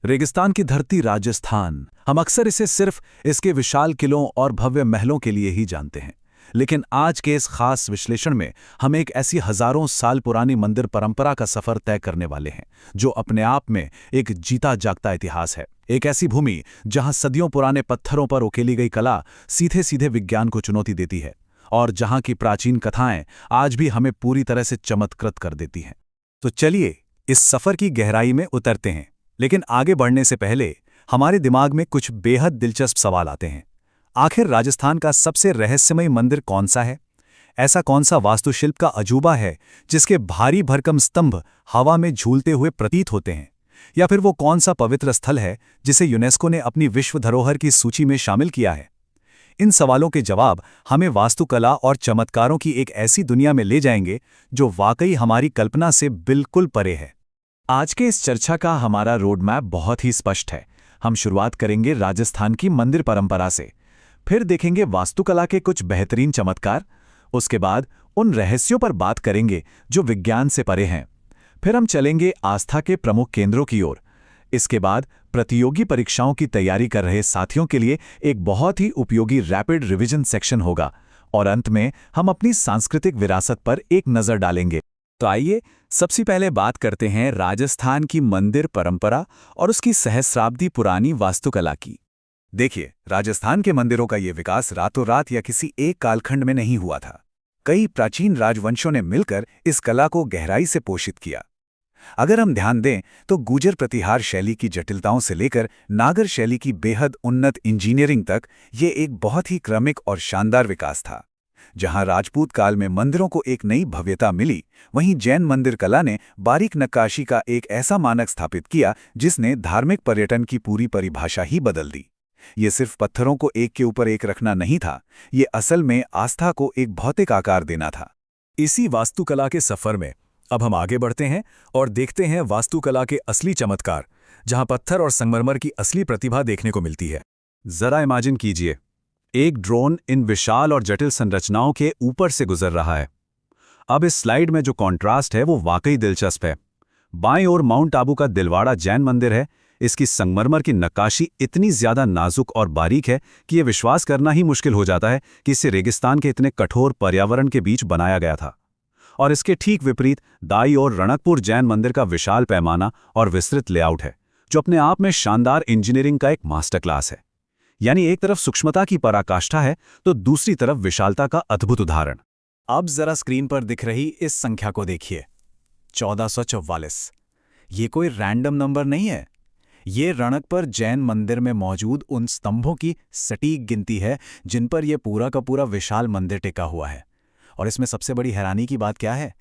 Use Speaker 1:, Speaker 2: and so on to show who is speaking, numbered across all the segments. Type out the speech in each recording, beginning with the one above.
Speaker 1: रेगिस्तान की धरती राजस्थान, हम अक्सर इसे सिर्फ इसके विशाल किलों और भव्य महलों के लिए ही जानते हैं। लेकिन आज के इस खास विश्लेषण में हम एक ऐसी हजारों साल पुरानी मंदिर परंपरा का सफर तय करने वाले हैं, जो अपने आप में एक जीता जागता इतिहास है। एक ऐसी भूमि जहां सदियों पुराने पत्थरों पर उकेली गई कला सीधे सीधे विज्ञान को चुनौती देती है, और जहां की प्राचीन कथाएं आज भी हमें पूरी तरह से चमत्कृत कर देती हैं। तो चलिए इस सफर की गहराई में उतरते हैं। लेकिन आगे बढ़ने से पहले हमारे दिमाग में कुछ बेहद दिलचस्प सवाल आते हैं। आखिर राजस्थान का सबसे रहस्यमय मंदिर कौन सा है? ऐसा कौन सा वास्तुशिल्प का अजूबा है जिसके भारी भरकम स्तंभ हवा में झूलते हुए प्रतीत होते हैं? या फिर वो कौन सा पवित्र स्थल है जिसे यूनेस्को ने अपनी विश्व धरोहर की सूची में शामिल किया है? इन सवालों के जवाब हमें वास्तुकला और चमत्कारों की एक ऐसी दुनिया में ले जाएंगे जो वाकई हमारी कल्पना से बिल्कुल परे है। आज के इस चर्चा का हमारा रोड मैप बहुत ही स्पष्ट है। हम शुरुआत करेंगे राजस्थान की मंदिर परंपरा से, फिर देखेंगे वास्तुकला के कुछ बेहतरीन चमत्कार, उसके बाद उन रहस्यों पर बात करेंगे जो विज्ञान से परे हैं, फिर हम चलेंगे आस्था के प्रमुख केंद्रों की ओर। इसके बाद प्रतियोगी परीक्षाओं की तैयारी कर रहे साथियों के लिए एक बहुत ही उपयोगी रैपिड रिवीजन सेक्शन होगा, और अंत में हम अपनी सांस्कृतिक विरासत पर एक नज़र डालेंगे। तो आइए सबसे पहले बात करते हैं राजस्थान की मंदिर परंपरा और उसकी सहस्राब्दी पुरानी वास्तुकला की। देखिए, राजस्थान के मंदिरों का ये विकास रातों रात या किसी एक कालखंड में नहीं हुआ था। कई प्राचीन राजवंशों ने मिलकर इस कला को गहराई से पोषित किया। अगर हम ध्यान दें तो गुर्जर प्रतिहार शैली की जटिलताओं से लेकर नागर शैली की बेहद उन्नत इंजीनियरिंग तक ये एक बहुत ही क्रमिक और शानदार विकास था। जहां राजपूत काल में मंदिरों को एक नई भव्यता मिली, वहीं जैन मंदिर कला ने बारीक नक्काशी का एक ऐसा मानक स्थापित किया जिसने धार्मिक पर्यटन की पूरी परिभाषा ही बदल दी। ये सिर्फ पत्थरों को एक के ऊपर एक रखना नहीं था, ये असल में आस्था को एक भौतिक आकार देना था। इसी वास्तुकला के सफर में अब हम आगे बढ़ते हैं और देखते हैं वास्तुकला के असली चमत्कार, जहां पत्थर और संगमरमर की असली प्रतिभा देखने को मिलती है। जरा इमेजिन कीजिए, एक ड्रोन इन विशाल और जटिल संरचनाओं के ऊपर से गुजर रहा है। अब इस स्लाइड में जो कॉन्ट्रास्ट है वो वाकई दिलचस्प है। बाईं ओर माउंट आबू का दिलवाड़ा जैन मंदिर है। इसकी संगमरमर की नक्काशी इतनी ज्यादा नाजुक और बारीक है कि यह विश्वास करना ही मुश्किल हो जाता है कि इसे रेगिस्तान के इतने कठोर पर्यावरण के बीच बनाया गया था। और इसके ठीक विपरीत दाईं ओर रणकपुर जैन मंदिर का विशाल पैमाना और विस्तृत लेआउट है, जो अपने आप में शानदार इंजीनियरिंग का एक मास्टर क्लास है। यानी एक तरफ सूक्ष्मता की पराकाष्ठा है तो दूसरी तरफ विशालता का अद्भुत उदाहरण। अब जरा स्क्रीन पर दिख रही इस संख्या को देखिए, 1444। ये कोई रैंडम नंबर नहीं है। ये रणकपुर जैन मंदिर में मौजूद उन स्तंभों की सटीक गिनती है जिन पर यह पूरा का पूरा विशाल मंदिर टिका हुआ है। और इसमें सबसे बड़ी हैरानी की बात क्या है?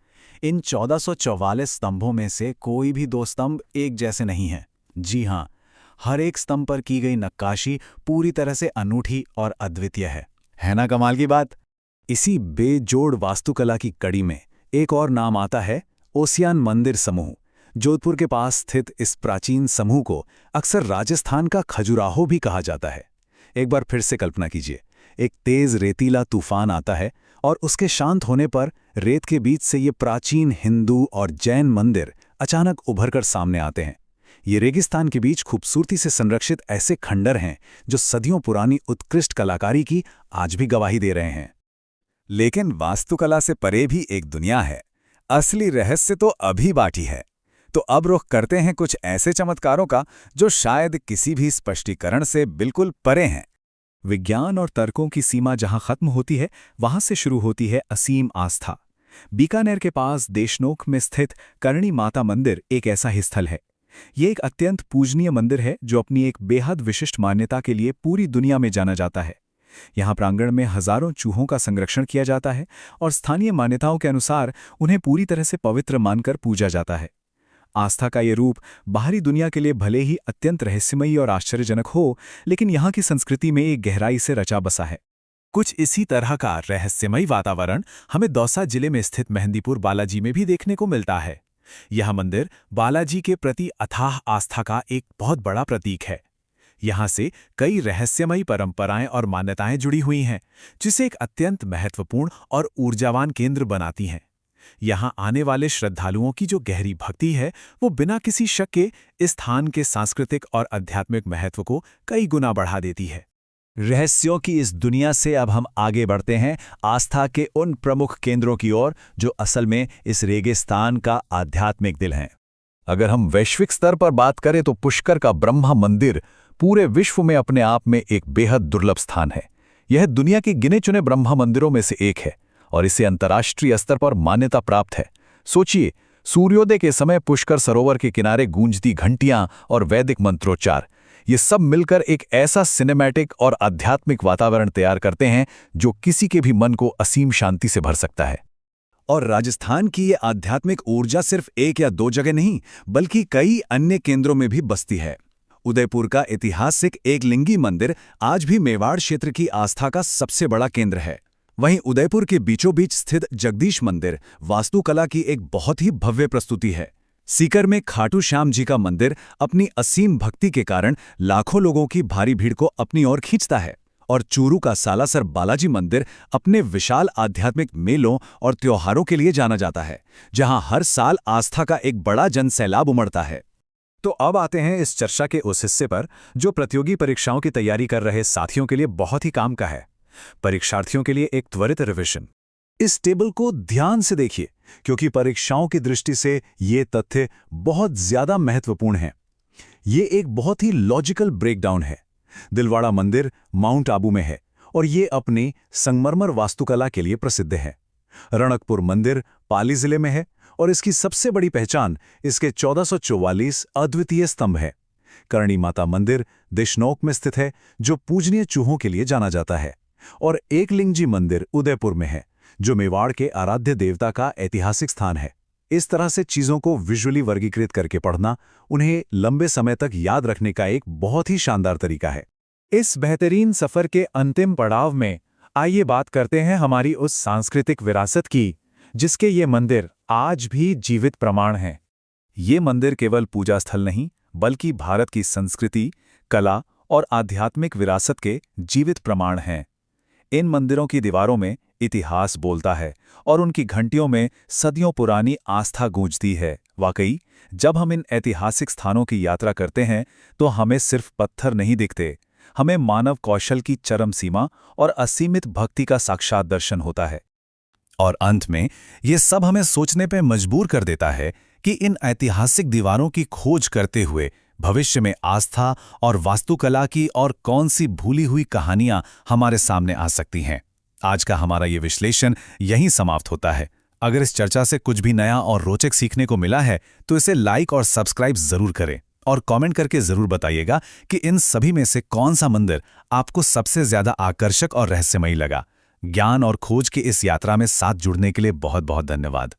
Speaker 1: इन 1444 स्तंभों में से कोई भी दो स्तंभ एक जैसे नहीं हैं। जी हां, हर एक स्तंभ पर की गई नक्काशी पूरी तरह से अनूठी और अद्वितीय है ना कमाल की बात? इसी बेजोड़ वास्तुकला की कड़ी में एक और नाम आता है, ओसियान मंदिर समूह। जोधपुर के पास स्थित इस प्राचीन समूह को अक्सर राजस्थान का खजुराहो भी कहा जाता है। एक बार फिर से कल्पना कीजिए, एक तेज रेतीला तूफान आता है और उसके शांत होने पर रेत के बीच से ये प्राचीन हिंदू और जैन मंदिर अचानक उभरकर सामने आते हैं। ये रेगिस्तान के बीच खूबसूरती से संरक्षित ऐसे खंडर हैं जो सदियों पुरानी उत्कृष्ट कलाकारी की आज भी गवाही दे रहे हैं। लेकिन वास्तुकला से परे भी एक दुनिया है। असली रहस्य तो अभी बाकी है। तो अब रुख करते हैं कुछ ऐसे चमत्कारों का जो शायद किसी भी स्पष्टीकरण से बिल्कुल परे हैं। विज्ञान और तर्कों की सीमा जहां खत्म होती है, वहां से शुरू होती है असीम आस्था। बीकानेर के पास देशनोक में स्थित करणी माता मंदिर एक ऐसा ही स्थल है। ये एक अत्यंत पूजनीय मंदिर है जो अपनी एक बेहद विशिष्ट मान्यता के लिए पूरी दुनिया में जाना जाता है। यहाँ प्रांगण में हजारों चूहों का संरक्षण किया जाता है और स्थानीय मान्यताओं के अनुसार उन्हें पूरी तरह से पवित्र मानकर पूजा जाता है। आस्था का ये रूप बाहरी दुनिया के लिए भले ही अत्यंत रहस्यमयी और आश्चर्यजनक हो, लेकिन यहाँ की संस्कृति में एक गहराई से रचा बसा है। कुछ इसी तरह का रहस्यमयी वातावरण हमें दौसा जिले में स्थित मेहंदीपुर बालाजी में भी देखने को मिलता है। यह मंदिर बालाजी के प्रति अथाह आस्था का एक बहुत बड़ा प्रतीक है। यहाँ से कई रहस्यमयी परंपराएं और मान्यताएं जुड़ी हुई हैं, जिसे एक अत्यंत महत्वपूर्ण और ऊर्जावान केंद्र बनाती हैं। यहाँ आने वाले श्रद्धालुओं की जो गहरी भक्ति है वो बिना किसी शक के इस स्थान के सांस्कृतिक और आध्यात्मिक महत्व को कई गुना बढ़ा देती है।
Speaker 2: रहस्यों की इस दुनिया से अब हम आगे बढ़ते हैं आस्था के उन प्रमुख केंद्रों की ओर जो असल में इस रेगिस्तान का आध्यात्मिक दिल हैं।
Speaker 3: अगर हम वैश्विक स्तर पर बात करें तो पुष्कर का ब्रह्मा मंदिर पूरे विश्व में अपने आप में एक बेहद दुर्लभ स्थान है। यह दुनिया के गिने चुने ब्रह्मा मंदिरों में से एक है और इसे अंतर्राष्ट्रीय स्तर पर मान्यता प्राप्त है। सोचिए, सूर्योदय के समय पुष्कर सरोवर के किनारे गूंजती घंटियां और वैदिक मंत्रोच्चार, ये सब मिलकर एक ऐसा सिनेमैटिक और आध्यात्मिक वातावरण तैयार करते हैं जो किसी के भी मन को असीम शांति से भर सकता है।
Speaker 1: और राजस्थान की ये आध्यात्मिक ऊर्जा सिर्फ एक या दो जगह नहीं बल्कि कई अन्य केंद्रों में भी बसती है। उदयपुर का ऐतिहासिक एकलिंगी मंदिर आज भी मेवाड़ क्षेत्र की आस्था का सबसे बड़ा केंद्र है। वहीं उदयपुर के बीचों बीच स्थित जगदीश मंदिर वास्तुकला की एक बहुत ही भव्य प्रस्तुति है। सीकर में खाटू श्याम जी का मंदिर अपनी असीम भक्ति के कारण लाखों लोगों की भारी भीड़ को अपनी ओर खींचता है। और चूरू का सालासर बालाजी मंदिर अपने विशाल आध्यात्मिक मेलों और त्योहारों के लिए जाना जाता है, जहां हर साल आस्था का एक बड़ा जनसैलाब उमड़ता है। तो अब आते हैं इस चर्चा के उस हिस्से पर जो प्रतियोगी परीक्षाओं की तैयारी कर रहे साथियों के लिए बहुत ही काम का है। परीक्षार्थियों के लिए एक त्वरित रिवीजन। इस टेबल को ध्यान से देखिए क्योंकि परीक्षाओं की दृष्टि से ये तथ्य बहुत ज्यादा महत्वपूर्ण हैं। ये एक बहुत ही लॉजिकल ब्रेकडाउन है। दिलवाड़ा मंदिर माउंट आबू में है और ये अपनी संगमरमर वास्तुकला के लिए प्रसिद्ध है। रणकपुर मंदिर पाली जिले में है और इसकी सबसे बड़ी पहचान इसके 1444 अद्वितीय स्तंभ है। करणी माता मंदिर देशनोक में स्थित है जो पूजनीय चूहों के लिए जाना जाता है। और एकलिंगजी मंदिर उदयपुर में है जो मेवाड़ के आराध्य देवता का ऐतिहासिक स्थान है। इस तरह से चीजों को विजुअली वर्गीकृत करके पढ़ना उन्हें लंबे समय तक याद रखने का एक बहुत ही शानदार तरीका है। इस बेहतरीन सफर के अंतिम पड़ाव में आइए बात करते हैं हमारी उस सांस्कृतिक विरासत की जिसके ये मंदिर आज भी जीवित प्रमाण हैं। ये मंदिर केवल पूजा स्थल नहीं बल्कि भारत की संस्कृति, कला और आध्यात्मिक विरासत के जीवित प्रमाण हैं। इन मंदिरों की दीवारों में इतिहास बोलता है और उनकी घंटियों में सदियों पुरानी आस्था गूंजती है। वाकई, जब हम इन ऐतिहासिक स्थानों की यात्रा करते हैं तो हमें सिर्फ पत्थर नहीं दिखते, हमें मानव कौशल की चरम सीमा और असीमित भक्ति का साक्षात दर्शन होता है। और अंत में ये सब हमें सोचने पर मजबूर कर देता है कि इन ऐतिहासिक दीवारों की खोज करते हुए भविष्य में आस्था और वास्तुकला की और कौन सी भूली हुई कहानियां हमारे सामने आ सकती हैं। आज का हमारा ये विश्लेषण यहीं समाप्त होता है। अगर इस चर्चा से कुछ भी नया और रोचक सीखने को मिला है तो इसे लाइक और सब्सक्राइब जरूर करें और कमेंट करके जरूर बताइएगा कि इन सभी में से कौन सा मंदिर आपको सबसे ज्यादा आकर्षक और रहस्यमयी लगा। ज्ञान और खोज की इस यात्रा में साथ जुड़ने के लिए बहुत बहुत धन्यवाद।